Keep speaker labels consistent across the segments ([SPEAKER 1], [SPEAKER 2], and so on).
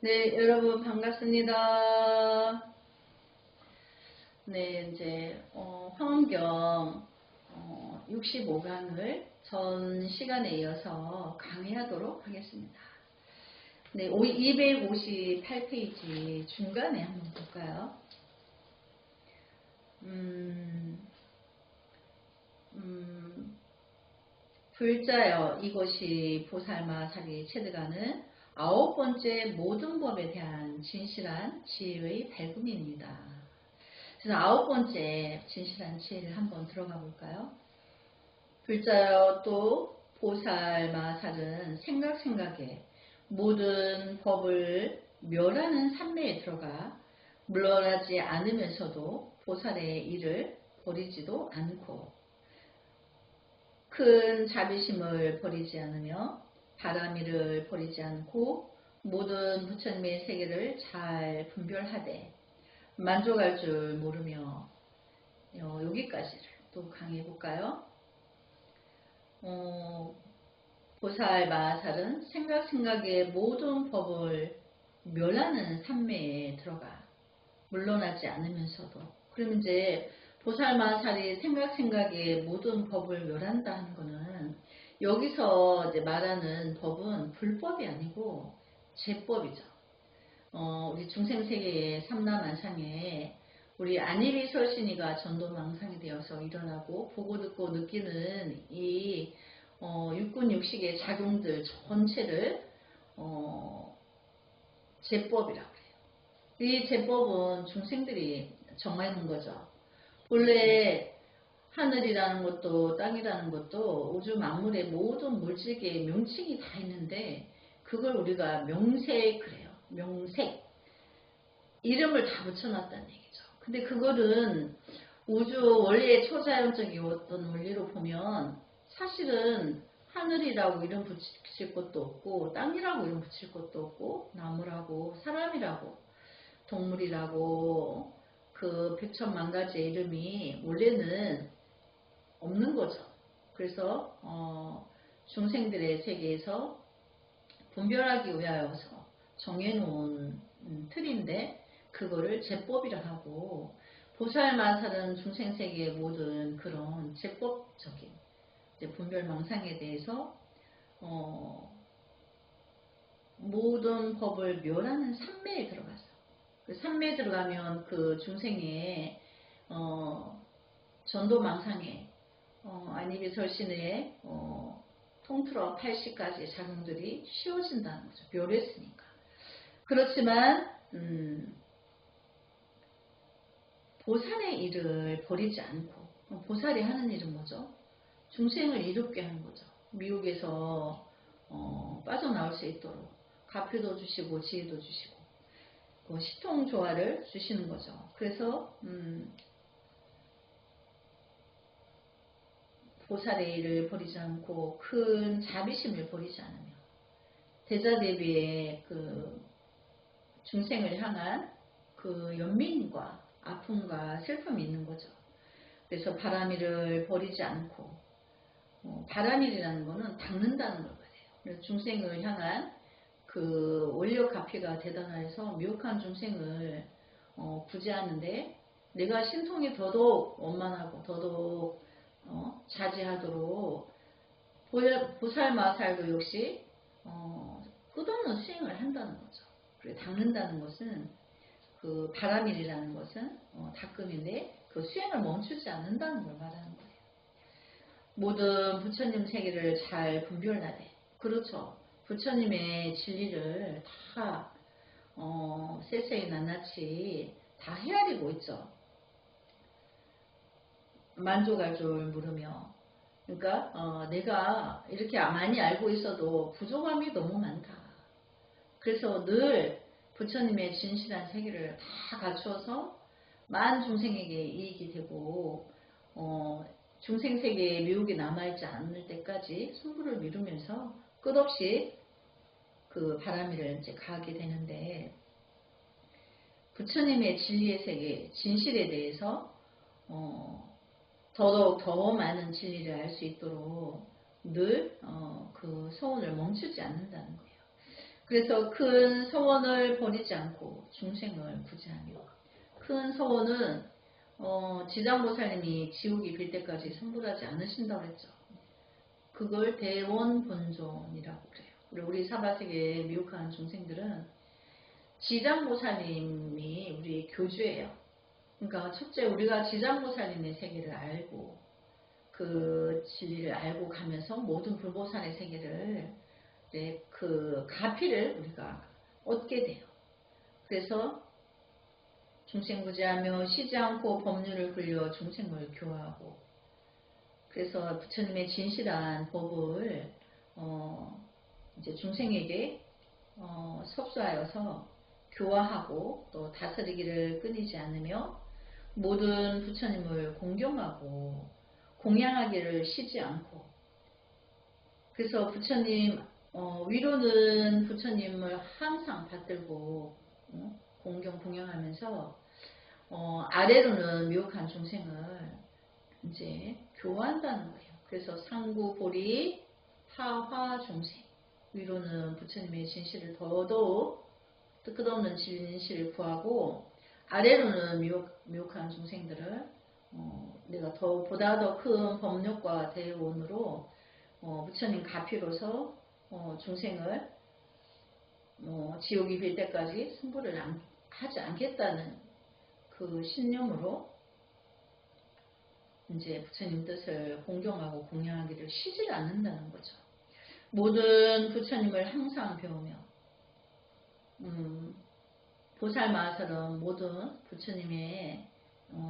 [SPEAKER 1] 네, 여러분 반갑습니다. 네, 이제 황엄경 65강을 전 시간에 이어서 강의하도록 하겠습니다. 네, 258페이지 중간에 한번 볼까요? 불자여 이것이 보살마살이 체득하는 9번째 모든 법에 대한 진실한 지혜의 발금입니다. 그래서 9번째 진실한 지혜를 한번 들어가 볼까요? 불자여 또 보살마살은 생각에 모든 법을 멸하는 삼매에 들어가 물러나지 않으면서도 보살의 일을 버리지도 않고 큰 자비심을 버리지 않으며 바람이를 버리지 않고 모든 부처님의 세계를 잘 분별하되 만족할 줄 모르며 여기까지를 또 강의해 볼까요? 보살마살은 생각의 모든 법을 멸하는 삼매에 들어가 물러나지 않으면서도, 그럼 이제 보살마살이 생각의 모든 법을 멸한다 하는 거는 여기서 이제 말하는 법은 불법이 아니고 제법이죠. 우리 중생세계의 삼라만상에 우리 안이비설신이가 전도망상이 되어서 일어나고 보고 듣고 느끼는 이 육군 육식의 작용들 전체를 제법이라고 해요. 이 제법은 중생들이 정하는 거죠. 본래 하늘이라는 것도 땅이라는 것도 우주 만물의 모든 물질계의 명칭이 다 있는데 그걸 우리가 명색을 해요. 명색. 이름을 다 붙여놨다는 얘기죠. 근데 그거는 우주 원래의 초자연적인 어떤 원리로 보면 사실은 하늘이라고 이름 붙일 것도 없고 땅이라고 이름 붙일 것도 없고 나무라고 사람이라고 동물이라고 그 백천만 가지의 이름이 원래는 없는 거죠. 그래서 중생들의 세계에서 분별하기 위하여서 정해놓은 틀인데 그거를 제법이라 하고 보살마살은 중생세계의 모든 그런 제법적인 분별망상에 대해서 모든 법을 멸하는 삼매에 들어갔어. 그 삼매에 들어가면 그 중생의 전도망상에 안이비설신의 통틀어 80가지의 작용들이 쉬워진다는 거죠. 멸했으니까. 그렇지만 보살의 일을 버리지 않고, 보살이 하는 일은 뭐죠? 중생을 이롭게 하는 거죠. 미혹에서 빠져나올 수 있도록 가표도 주시고 지혜도 주시고 시통조화를 주시는 거죠. 그래서 보살의 일을 버리지 않고 큰 자비심을 버리지 않으며 대자대비의 그 중생을 향한 그 연민과 아픔과 슬픔이 있는 거죠. 그래서 바람이를 버리지 않고 바람일이라는 거는 닦는다는 걸 말해요. 그래서 중생을 향한 그 원력 가피가 대단해서 미혹한 중생을 구제하는데 내가 신통이 더더욱 원만하고 더더욱 자제하도록 보살마살도 역시 끝없는 수행을 한다는 거죠. 그리고 닦는다는 것은 그 바람일이라는 것은 닦음인데 그 수행을 멈추지 않는다는 걸 말하는 거예요. 모든 부처님 세계를 잘 분별하되, 그렇죠. 부처님의 진리를 다 세세히 낱낱이 다 헤아리고 있죠. 만족할 줄 모르며, 그러니까 내가 이렇게 많이 알고 있어도 부족함이 너무 많다. 그래서 늘 부처님의 진실한 세계를 다 갖추어서 만 중생에게 이익이 되고 중생세계에 미혹이 남아있지 않을 때까지 승부를 미루면서 끝없이 그 바람이를 이제 가하게 되는데, 부처님의 진리의 세계, 진실에 대해서 더더욱 더 많은 진리를 알 수 있도록 늘 그 소원을 멈추지 않는다는 거예요. 그래서 큰 서원을 버리지 않고 중생을 구제하며, 큰 서원은 지장보살님이 지옥이 빌 때까지 선불하지 않으신다고 했죠. 그걸 대원본존이라고 그래요. 그리고 우리 사바세계에 미혹한 중생들은 지장보살님이 우리 교주예요. 그러니까 첫째 우리가 지장보살님의 세계를 알고 그 진리를 알고 가면서 모든 불보살의 세계를 그 가피를 우리가 얻게 돼요. 그래서 중생구제하며 쉬지 않고 법률을 굴려 중생을 교화하고, 그래서 부처님의 진실한 법을 이제 중생에게 섭수하여서 교화하고 또 다스리기를 끊이지 않으며 모든 부처님을 공경하고 공양하기를 쉬지 않고, 그래서 부처님 위로는 부처님을 항상 받들고 공경 공양하면서 아래로는 미혹한 중생을 이제 교화한다는 거예요. 그래서 상구 보리 파화 중생, 위로는 부처님의 진실을 더더욱 끝없는 진실을 구하고, 아래로는 미혹한 중생들을 내가 보다 더 큰 법력과 대원으로 부처님 가피로서 중생을 지옥이 빌 때까지 승부를 하지 않겠다는 그 신념으로 이제 부처님 뜻을 공경하고 공양하기를 쉬지 않는다는 거죠. 모든 부처님을 항상 배우며 보살마하사는 모든 부처님의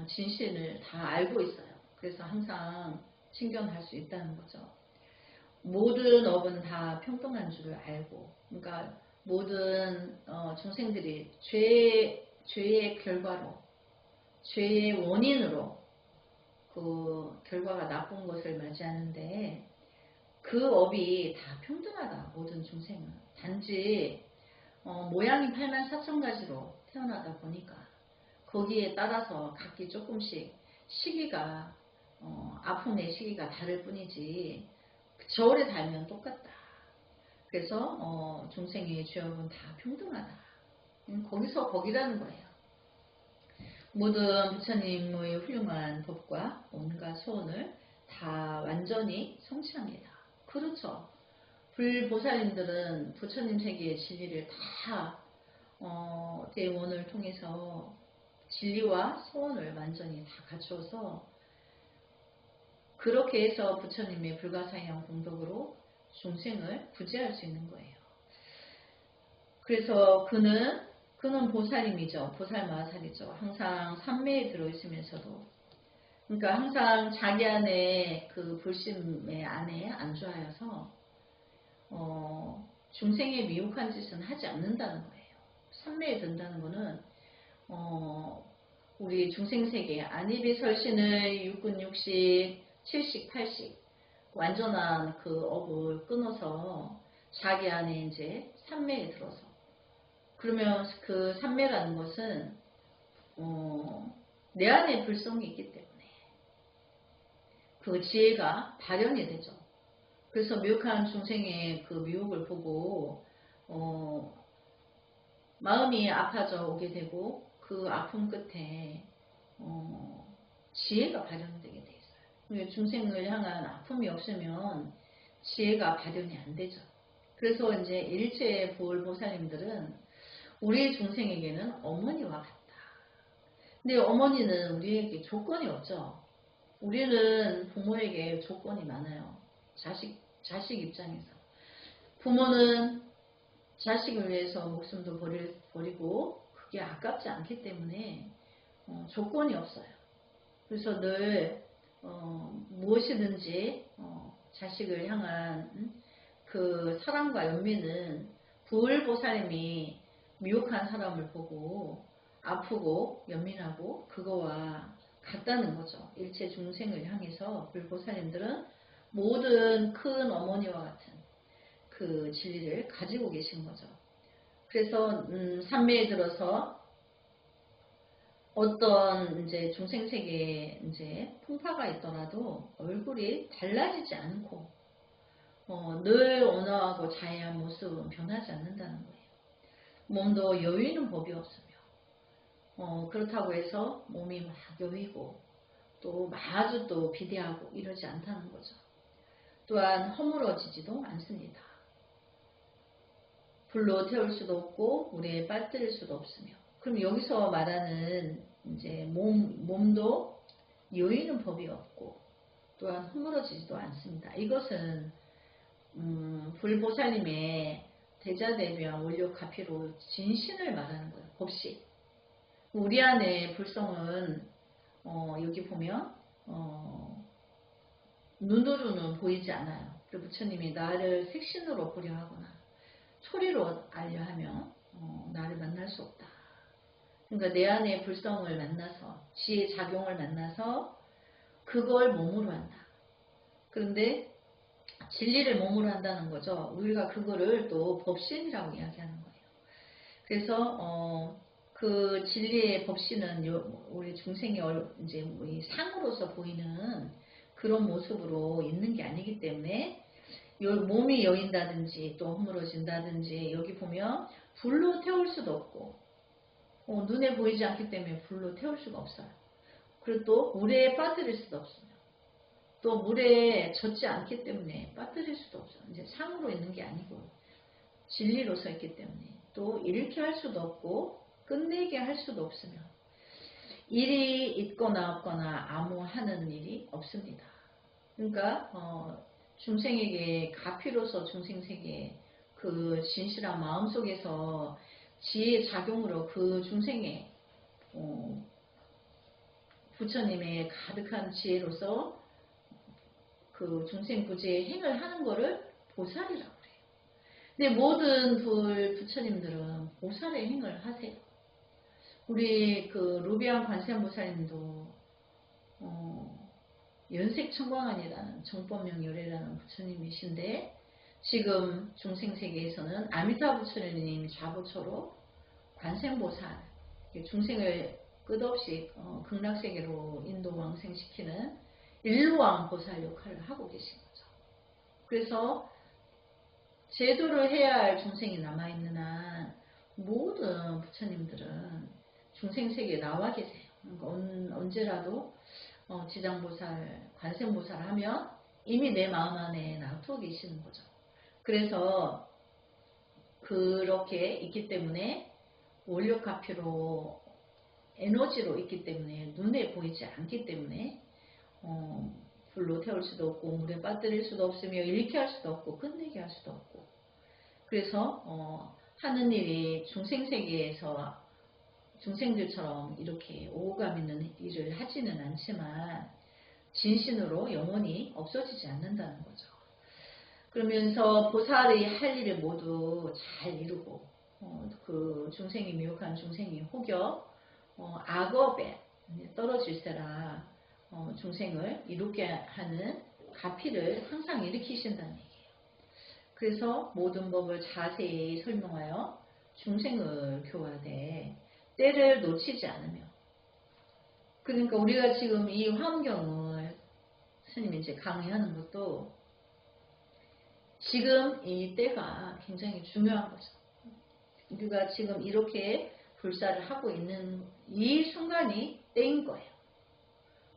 [SPEAKER 1] 진실을 다 알고 있어요. 그래서 항상 신경할 수 있다는 거죠. 모든 업은 다 평등한 줄을 알고, 그러니까 모든 중생들이 죄의 결과로, 죄의 원인으로 그 결과가 나쁜 것을 맞이하는데, 그 업이 다 평등하다. 모든 중생은 단지 모양이 84,000가지로 태어나다 보니까 거기에 따라서 각기 조금씩 시기가 아픔의 시기가 다를 뿐이지 저울에 달면 똑같다. 그래서 중생의 죄업은 다 평등하다. 거기서 거기라는 거예요. 모든 부처님의 훌륭한 법과 온갖 소원을 다 완전히 성취합니다. 그렇죠. 불보살님들은 부처님 세계의 진리를 다 대원을 통해서 진리와 소원을 완전히 다 갖추어서 그렇게 해서 부처님의 불가사의한 공덕으로 중생을 구제할 수 있는 거예요. 그래서 그는 보살님이죠. 보살마하살이죠. 항상 삼매에 들어있으면서도, 그러니까 항상 자기 안에 그 불심의 안에 안주하여서 중생의 미혹한 짓은 하지 않는다는 거예요. 삼매에 든다는 거는 우리 중생세계 안입이설신을 육군 육식 7식 8식 완전한 그 업을 끊어서 자기 안에 이제 삼매에 들어서, 그러면 그 삼매라는 것은 내 안에 불성이 있기 때문에 그 지혜가 발현이 되죠. 그래서 미혹한 중생의 그 미혹을 보고 마음이 아파져 오게 되고 그 아픔 끝에 지혜가 발현되게 돼 있어요. 중생을 향한 아픔이 없으면 지혜가 발현이 안 되죠. 그래서 이제 일체 보살님들은 우리 중생에게는 어머니와 같다. 근데 어머니는 우리에게 조건이 없죠. 우리는 부모에게 조건이 많아요. 자식 입장에서. 부모는 자식을 위해서 목숨도 버리고 그게 아깝지 않기 때문에 조건이 없어요. 그래서 늘 무엇이든지 자식을 향한 그 사랑과 연민은 불보살님이 미혹한 사람을 보고 아프고 연민하고 그거와 같다는 거죠. 일체 중생을 향해서 불보살님들은 모든 큰 어머니와 같은 그 진리를 가지고 계신 거죠. 그래서 삼매에 들어서 어떤 이제 중생 세계에 이제 풍파가 있더라도 얼굴이 달라지지 않고 늘 온화하고 자애한 모습은 변하지 않는다는 거예요. 몸도 여유있는 법이 없으며 그렇다고 해서 몸이 막 여위고 또 마주 또 비대하고 이러지 않다는 거죠. 또한 허물어지지도 않습니다. 불로 태울 수도 없고 물에 빠뜨릴 수도 없으며. 그럼 여기서 말하는 이제 몸도 여유있는 법이 없고 또한 허물어지지도 않습니다. 이것은 불보살님의 대자대비와 원료가피로 진신을 말하는 거예요. 법시. 우리 안에 불성은 여기 보면 눈으로는 보이지 않아요. 그리고 부처님이 나를 색신으로 보려 하거나 소리로 알려 하면 나를 만날 수 없다. 그러니까 내 안에 불성을 만나서 지혜 작용을 만나서 그걸 몸으로 한다. 그런데 진리를 몸으로 한다는 거죠. 우리가 그거를 또 법신이라고 이야기하는 거예요. 그래서 그 진리의 법신은 우리 중생의 이제 우리 상으로서 보이는 그런 모습으로 있는 게 아니기 때문에 몸이 여인다든지 또 허물어진다든지 여기 보면 불로 태울 수도 없고 눈에 보이지 않기 때문에 불로 태울 수가 없어요. 그리고 또 물에 빠뜨릴 수도 없으며 또 물에 젖지 않기 때문에 빠뜨릴 수도 없어요. 이제 상으로 있는 게 아니고 진리로서 있기 때문에 또 이렇게 할 수도 없고 끝내게 할 수도 없으며 일이 있거나 없거나 아무 하는 일이 없습니다. 그러니까 중생에게 가피로서 중생세계에 그 진실한 마음속에서 지혜의 작용으로 그 중생의 부처님의 가득한 지혜로서 그 중생 구제의 행을 하는 거를 보살이라고 그래요. 근데 모든 부처님들은 보살의 행을 하세요. 우리 그 루비안 관세음보살님도 연색청광한이라는 정법명열애라는 부처님이신데 지금 중생세계에서는 아미타 부처님 좌부처로 관세음보살 중생을 끝없이 극락세계로 인도 왕생시키는 일루왕 보살 역할을 하고 계신 거죠. 그래서 제도를 해야 할 중생이 남아있는 한 모든 부처님들은 중생세계에 나와 계세요. 그러니까 언제라도 지장보살, 관세음보살 하면 이미 내 마음 안에 놔두어 계시는 거죠. 그래서 그렇게 있기 때문에 원력가피로 에너지로 있기 때문에 눈에 보이지 않기 때문에 불로 태울 수도 없고 물에 빠뜨릴 수도 없으며 잃게 할 수도 없고 끝내게 할 수도 없고 그래서 하는 일이 중생세계에서 중생들처럼 이렇게 오감 있는 일을 하지는 않지만 진신으로 영원히 없어지지 않는다는 거죠. 그러면서 보살이 할 일을 모두 잘 이루고 그 중생이 미혹한 중생이 혹여 악업에 떨어질세라 중생을 이롭게 하는 가피를 항상 일으키신다는 얘기예요. 그래서 모든 법을 자세히 설명하여 중생을 교화되 때를 놓치지 않으며 그러니까 우리가 지금 이 화엄경을 스님이 이제 강의하는 것도 지금 이 때가 굉장히 중요한 거죠. 우리가 지금 이렇게 불사를 하고 있는 이 순간이 때인 거예요.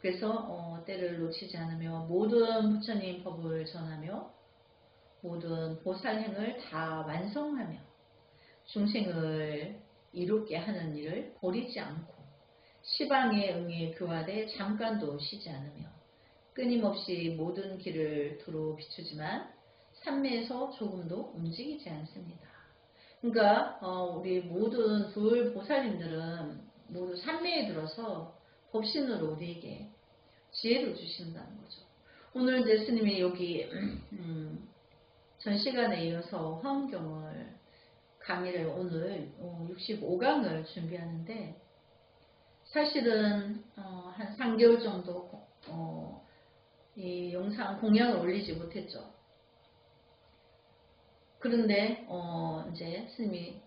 [SPEAKER 1] 그래서 때를 놓치지 않으며 모든 부처님 법을 전하며 모든 보살행을 다 완성하며 중생을 이롭게 하는 일을 버리지 않고 시방에 응해 교화되 잠깐도 쉬지 않으며 끊임없이 모든 길을 두루 비추지만 삼매에서 조금도 움직이지 않습니다. 그러니까 우리 모든 불보살님들은 모두 삼매에 들어서 법신으로 우리에게 지혜를 주신다는 거죠. 오늘 이제 스님이 여기 전 시간에 이어서 화엄경을 강의를 오늘 65강을 준비하는데 사실은 한 3개월 정도 이 영상 공양을 올리지 못했죠. 그런데 이제 스님이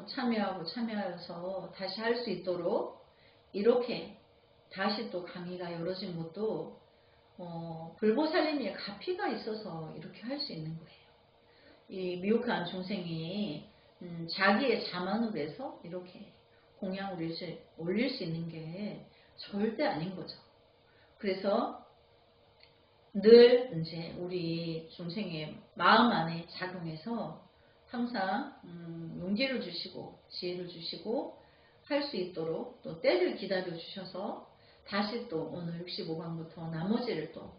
[SPEAKER 1] 참여하여서 다시 할 수 있도록 이렇게 다시 또 강의가 열어진 것도 불보살님의 가피가 있어서 이렇게 할 수 있는 거예요. 이 미혹한 중생이 자기의 자만으로 해서 이렇게 공양을 올릴 수 있는 게 절대 아닌 거죠. 그래서 늘 이제 우리 중생의 마음 안에 작용해서 항상 용기를 주시고 지혜를 주시고 할 수 있도록 또 때를 기다려 주셔서 다시 또 오늘 65강부터 나머지를 또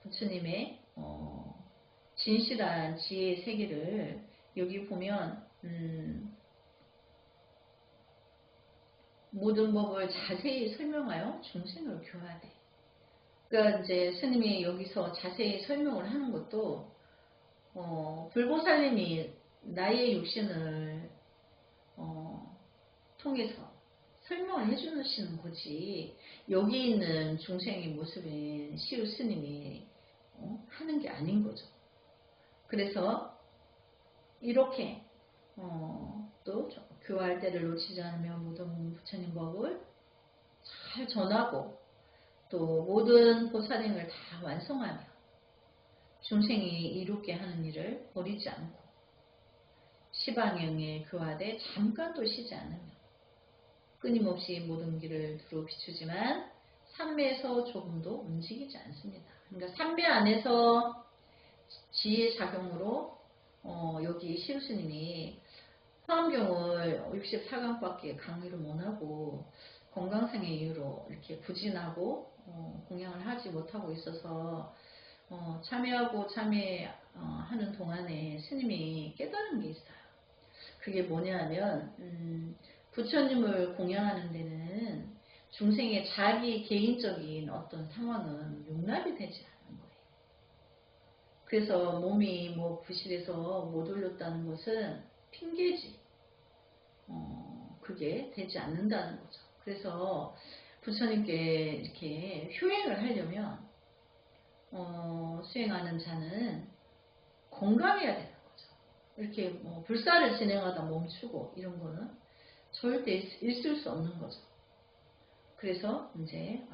[SPEAKER 1] 부처님의 진실한 지혜의 세계를 여기 보면 모든 법을 자세히 설명하여 중생을 교화하되. 그러니까 이제 스님이 여기서 자세히 설명을 하는 것도 불보살님이 나의 육신을 통해서 설명을 해주시는 거지 여기 있는 중생의 모습인 시우 스님이 하는 게 아닌 거죠. 그래서 이렇게 또 교화할 때를 놓치지 않으며 모든 부처님 법을 잘 전하고 또 모든 보살행을 다 완성하며 중생이 이롭게 하는 일을 버리지 않고 시방행에 교화돼 잠깐도 쉬지 않으며 끊임없이 모든 길을 두루 비추지만 삼매에서 조금도 움직이지 않습니다. 그러니까 삼매 안에서 지혜 작용으로 여기 시우스님이 화엄경을 64강밖에 강의를 못하고 건강상의 이유로 이렇게 부진하고 공양을 하지 못하고 있어서 참여하고 참여하는 동안에 스님이 깨달은 게 있어요. 그게 뭐냐면 부처님을 공양하는 데는 중생의 자기 개인적인 어떤 상황은 용납이 되지 않는 거예요. 그래서 몸이 뭐 부실해서 못 올렸다는 것은 핑계지. 그게 되지 않는다는 거죠. 그래서 부처님께 이렇게 효행을 하려면 수행하는 자는 건강해야 되는 거죠. 이렇게 뭐 불사를 진행하다 멈추고 이런 거는 절대 있을 수 없는 거죠. 그래서 이제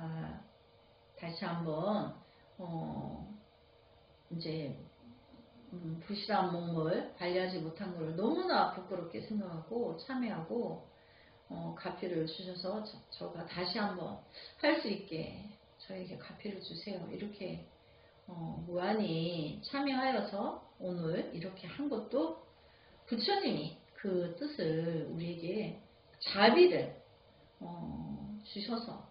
[SPEAKER 1] 다시 한번 이제 부실한 몸을 관리하지 못한 걸 너무나 부끄럽게 생각하고 참회하고 가피를 주셔서 저가 다시 한번 할 수 있게 저에게 가피를 주세요. 이렇게 무한히 참여하여서 오늘 이렇게 한 것도 부처님이 그 뜻을 우리에게 자비를 주셔서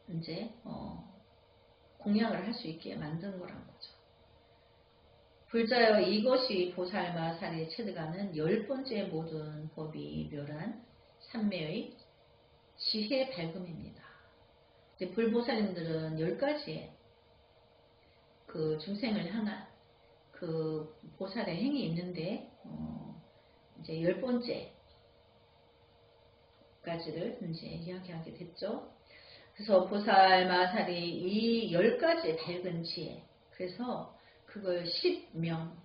[SPEAKER 1] 이제 공양을 할 수 있게 만든 거란 거죠. 불자여 이것이 보살마살에 체득하는 10번째 모든 법이 묘란 삼매의 지혜 밝음입니다. 이제 불보살님들은 10가지의 그 중생을 향한 그 보살의 행이 있는데 이제 10번째까지를 이제 이야기하게 됐죠. 그래서 보살마살이 이 10가지의 밝은 지혜, 그래서 그걸 10명,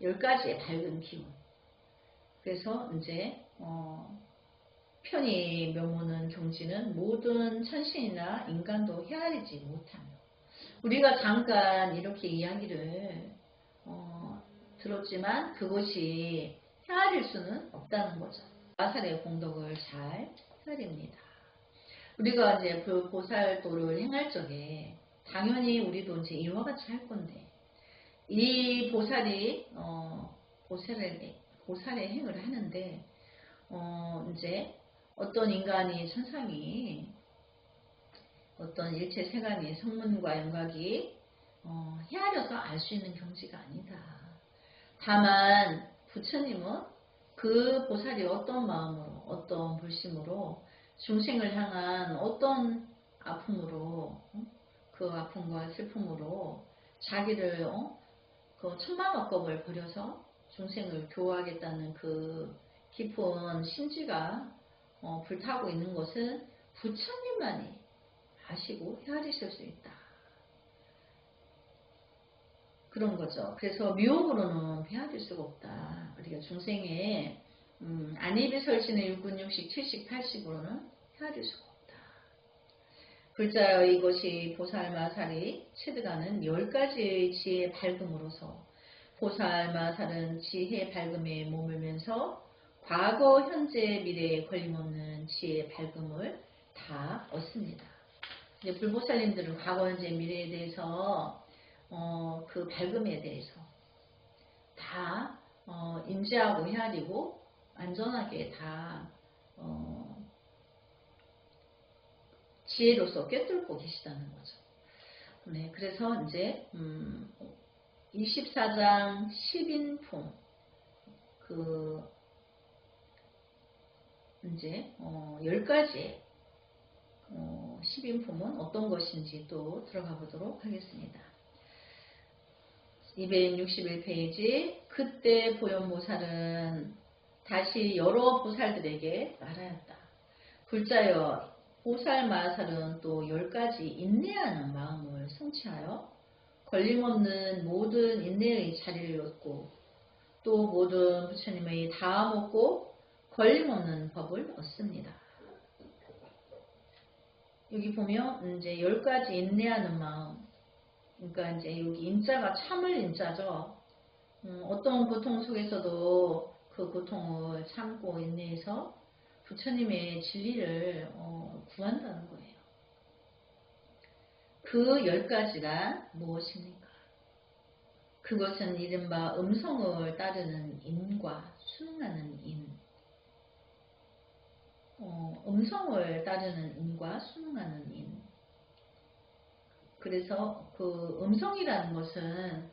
[SPEAKER 1] 10가지의 밝은 기운. 그래서 이제 편히 명무는 경지는 모든 천신이나 인간도 헤아리지 못하며. 우리가 잠깐 이렇게 이야기를 들었지만 그것이 헤아릴 수는 없다는 거죠. 마살의 공덕을 잘 헤아립니다. 우리가 이제 그 보살도를 행할 적에 당연히 우리도 이제 이와 같이 할 건데 이 보살이 보살의 행을 하는데 이제 어떤 인간이 천상이 어떤 일체 세간의 성문과 영각이 헤아려서 알 수 있는 경지가 아니다. 다만 부처님은 그 보살이 어떤 마음으로 어떤 불심으로 중생을 향한 어떤 아픔으로 그 아픔과 슬픔으로 자기를 그 천만억겁을 버려서 중생을 교화하겠다는 그 깊은 심지가 불타고 있는 것은 부처님만이 아시고 헤아리실 수 있다. 그런 거죠. 그래서 미혹으로는 헤아릴 수가 없다. 우리가 중생의 안입이 설신의 6군 6식 7식 80으로는 헤아릴 수가 없다. 불자여 이것이 보살마살이 체득하는 10가지의 지혜 밝음으로서 보살마살은 지혜 밝음에 머물면서 과거, 현재, 미래에 걸림없는 지혜 밝음을 다 얻습니다. 이제 불보살님들은 과거, 현재, 미래에 대해서 그 밝음에 대해서 다 인지하고 헤아리고 안전하게 다 지혜로서 꿰뚫고 계시다는 거죠. 네, 그래서 이제 24장 10인품 이제 10가지의 10인품은 어떤 것인지 또 들어가 보도록 하겠습니다. 261페이지 그때 보현보살은 다시 여러 보살들에게 말하였다. 불자여 보살마살은 또 10가지 인내하는 마음을 성취하여 걸림없는 모든 인내의 자리를 얻고 또 모든 부처님의 다음 얻고 걸림없는 법을 얻습니다. 여기 보면 이제 10가지 인내하는 마음, 그러니까 이제 여기 인자가 참을 인자죠. 어떤 고통 속에서도 그 고통을 참고 인내해서 부처님의 진리를 구한다는 거예요. 그 10가지가 무엇입니까? 그것은 이른바 음성을 따르는 인과 순응하는 인. 음성을 따르는 인과 순응하는 인. 그래서 그 음성이라는 것은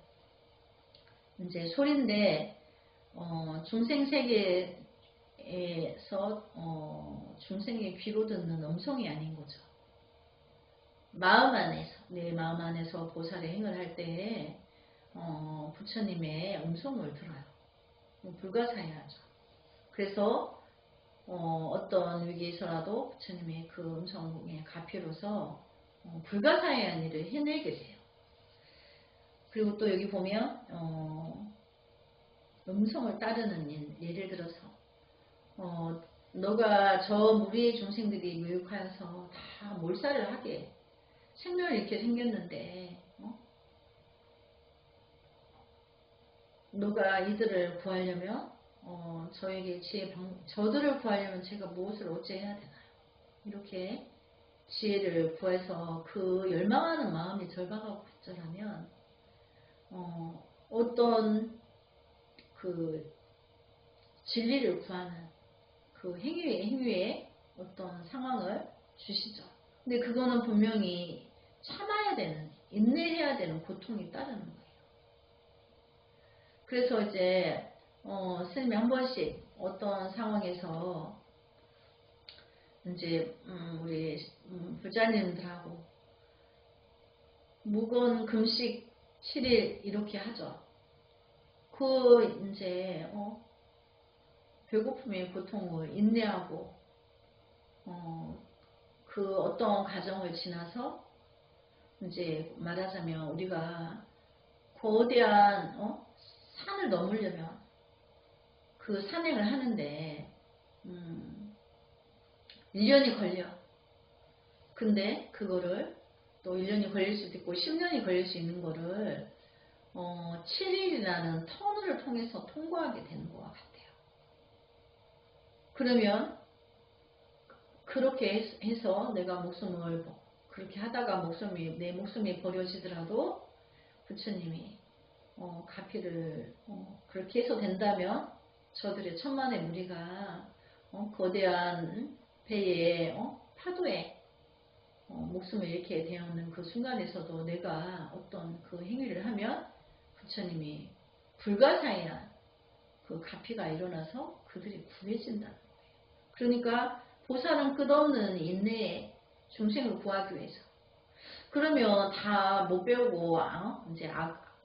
[SPEAKER 1] 이제 소리인데 중생세계에서 중생의 귀로 듣는 음성이 아닌 거죠. 마음 안에서, 내 마음 안에서 보살의 행을 할 때에 부처님의 음성을 들어요. 불가사의하죠. 그래서 어떤 위기에서라도 부처님의 그 음성에 가피로서 불가사의한 일을 해내게 돼요. 그리고 또 여기 보면 음성을 따르는 일, 예를 들어서 너가 저 무리의 중생들이 교육하여서 다 몰살을 하게 생명을 잃게 생겼는데 너가 이들을 구하려면 저에게 저들을 구하려면 제가 무엇을 어찌해야 되나요? 이렇게 지혜를 구해서 그 열망하는 마음이 절박하고 부절하면 어떤 그 진리를 구하는 그 행위에 어떤 상황을 주시죠. 근데 그거는 분명히 참아야 되는, 인내해야 되는 고통이 따르는 거예요. 그래서 이제 스님이 한 번씩 어떤 상황에서 이제 우리 부자님들하고 묵은 금식 7일 이렇게 하죠. 그 이제 배고픔의 고통을 인내하고 그 어떤 과정을 지나서 이제 말하자면 우리가 거대한 산을 넘으려면 그 산행을 하는데 1년이 걸려. 근데 그거를 또 1년이 걸릴 수도 있고 10년이 걸릴 수 있는 거를 7일이라는 터널을 통해서 통과하게 되는 것 같아요. 그러면 그렇게 해서 내가 목숨을 그렇게 하다가 내 목숨이 버려지더라도 부처님이 가피를 그렇게 해서 된다면 저들의 천만의 무리가 거대한 배의 파도에 목숨을 잃게 되었는 그 순간에서도 내가 어떤 그 행위를 하면 부처님이 불가사의한 그 가피가 일어나서 그들이 구해진다는 거예요. 그러니까 보살은 끝없는 인내에 중생을 구하기 위해서. 그러면 다 못 배우고 이제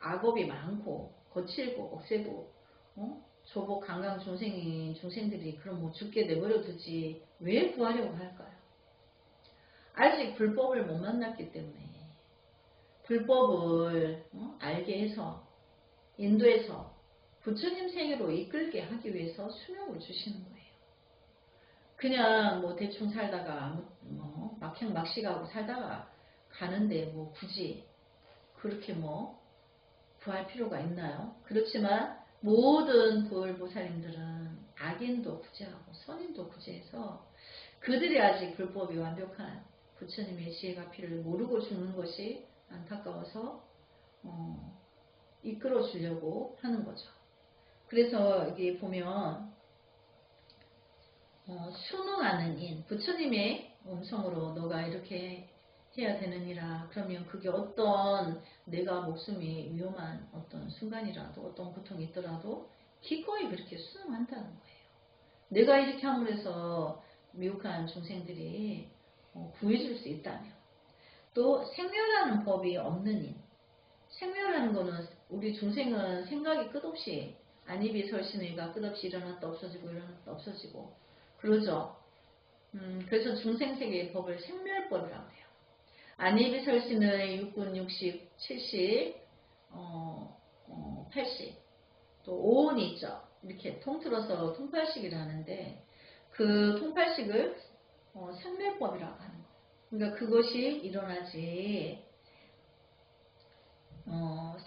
[SPEAKER 1] 악업이 많고 거칠고 억세고 조복 강강 중생들이 그럼 뭐 죽게 내버려 두지 왜 구하려고 할까요? 아직 불법을 못 만났기 때문에 불법을 알게 해서 인도해서 부처님 세계로 이끌게 하기 위해서 수명을 주시는 거예요. 그냥 뭐 대충 살다가 뭐 막행막식하고 살다가 가는데 뭐 굳이 그렇게 뭐 구할 필요가 있나요? 그렇지만 모든 부을보살님들은 악인도 구제하고 선인도 구제해서 그들이 아직 불법이 완벽한 부처님의 지혜가 피를 모르고 죽는 것이 안타까워서 이끌어 주려고 하는 거죠. 그래서 여기 보면 순응하는 인, 부처님의 음성으로 너가 이렇게 해야 되느니라. 그러면 그게 어떤 내가 목숨이 위험한 어떤 순간이라도 어떤 고통이 있더라도 기꺼이 그렇게 순응한다는 거예요. 내가 이렇게 함으로 해서 미혹한 중생들이 구해줄 수 있다면 또 생멸하는 법이 없는 인, 생멸하는 거는 우리 중생은 생각이 끝없이 안입이 설신의가 끝없이 일어났다 없어지고 일어났다 없어지고 그러죠. 그래서 중생세계의 법을 생멸법이라고 해요. 안입이 설신의 6군 60, 70, 80, 또 오온이 있죠. 이렇게 통틀어서 통팔식이라 하는데 그 통팔식을 생멸법이라고 하는 거예요. 그러니까 그것이 일어나지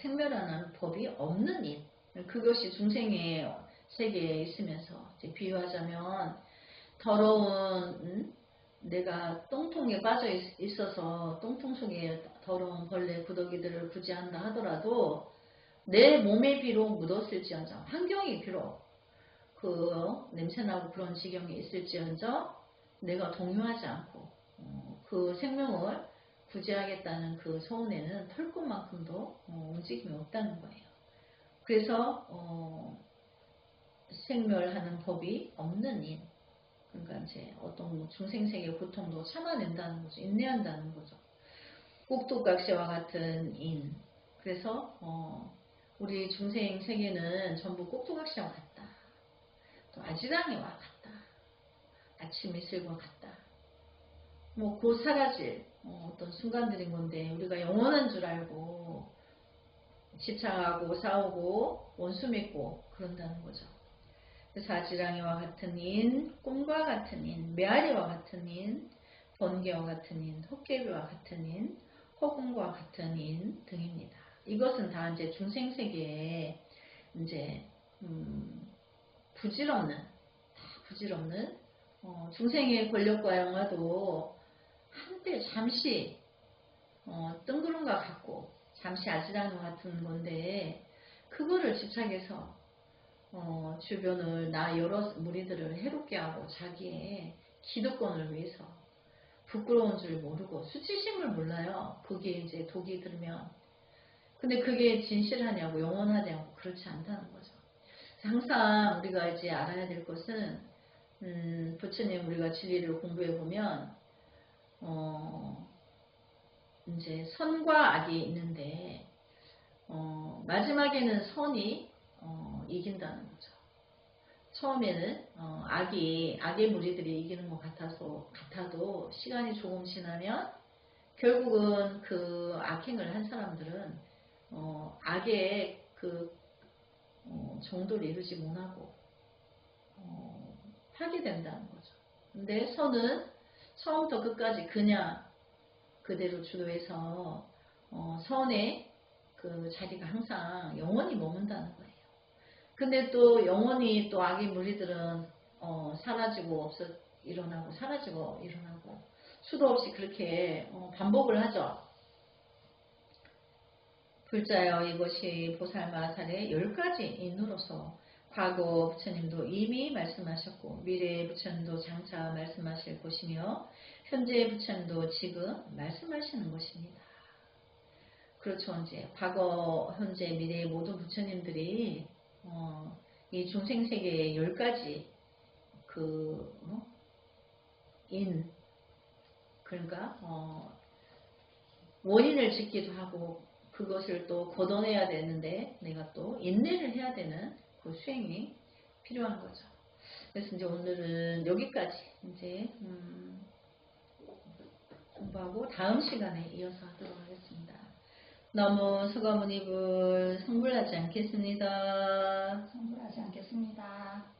[SPEAKER 1] 생멸하는 법이 없는 일. 그것이 중생의 세계에 있으면서 이제 비유하자면 더러운 내가 똥통에 빠져 있어서 똥통 속에 더러운 벌레 구더기들을 구제한다 하더라도 내 몸에 비록 묻었을지언정 환경이 비록 그 냄새나고 그런 지경에 있을지언정 내가 동요하지 않고 그 생명을 구제하겠다는 그 소원에는 털끝만큼도 움직임이 없다는 거예요. 그래서 생멸하는 법이 없는 인, 그러니까 이제 어떤 중생세계 고통도 참아낸다는 거죠. 인내한다는 거죠. 꼭두각시와 같은 인. 그래서 우리 중생 세계는 전부 꼭두각시와 같다. 또 아지랑이와 같다. 아침 이슬과 같다. 뭐 곧 사라질 어떤 순간들인 건데 우리가 영원한 줄 알고 집착하고 싸우고 원수 맺고 그런다는 거죠. 그래서 아지랑이와 같은 인, 꿈과 같은 인, 메아리와 같은 인, 번개와 같은 인, 헛개비와 같은 인, 허공과 같은 인 등입니다. 이것은 다 이제 중생세계에 이제 부질없는 중생의 권력과 영화도 한때 잠시 뜬구름과 같고 잠시 아지랑이 같은 건데 그거를 집착해서 주변을 나 여러 무리들을 해롭게 하고 자기의 기득권을 위해서 부끄러운 줄 모르고 수치심을 몰라요. 그게 이제 독이 들면 근데 그게 진실하냐고 영원하냐고 그렇지 않다는 거죠. 항상 우리가 이제 알아야 될 것은 부처님 우리가 진리를 공부해 보면 이제 선과 악이 있는데 마지막에는 선이 이긴다는 거죠. 처음에는 악의 무리들이 이기는 것 같아도 시간이 조금 지나면 결국은 그 악행을 한 사람들은 악의 그 정도를 이루지 못하고 하게 된다는 거죠. 근데 선은 처음부터 끝까지 그냥 그대로 주도해서 선의 그 자리가 항상 영원히 머문다는 거예요. 근데 또 영원히 또 악의 무리들은 사라지고 일어나고 사라지고 일어나고 수도 없이 그렇게 반복을 하죠. 불자여 이것이 보살마살의 10가지 인으로서 과거 부처님도 이미 말씀하셨고 미래의 부처님도 장차 말씀하실 것이며 현재의 부처님도 지금 말씀하시는 것입니다. 그렇죠. 이제 과거, 현재, 미래의 모든 부처님들이 이 중생세계의 10가지 그러니까 원인을 짓기도 하고 그것을 또 걷어내야 되는데 내가 또 인내를 해야 되는 그 수행이 필요한 거죠. 그래서 이제 오늘은 여기까지 이제 공부하고 다음 시간에 이어서 하도록 하겠습니다. 너무 수고문입을 성불하지 않겠습니다.
[SPEAKER 2] 성불하지 않겠습니다.